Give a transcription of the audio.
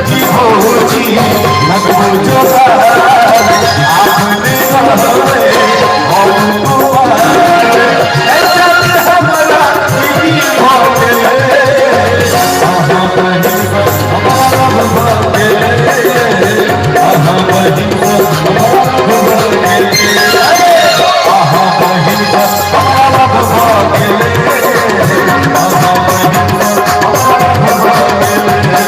की भोजी लगो जोगार आपने रहवे और तुम्हार ऐसा हमरा की हो गेले आहा बहिन हमारा भगवा गेले आहा बहिन हमारा भगवा गेले आहा बहिन हमारा भगवा गेले आहा बहिन हमारा भगवा गेले हो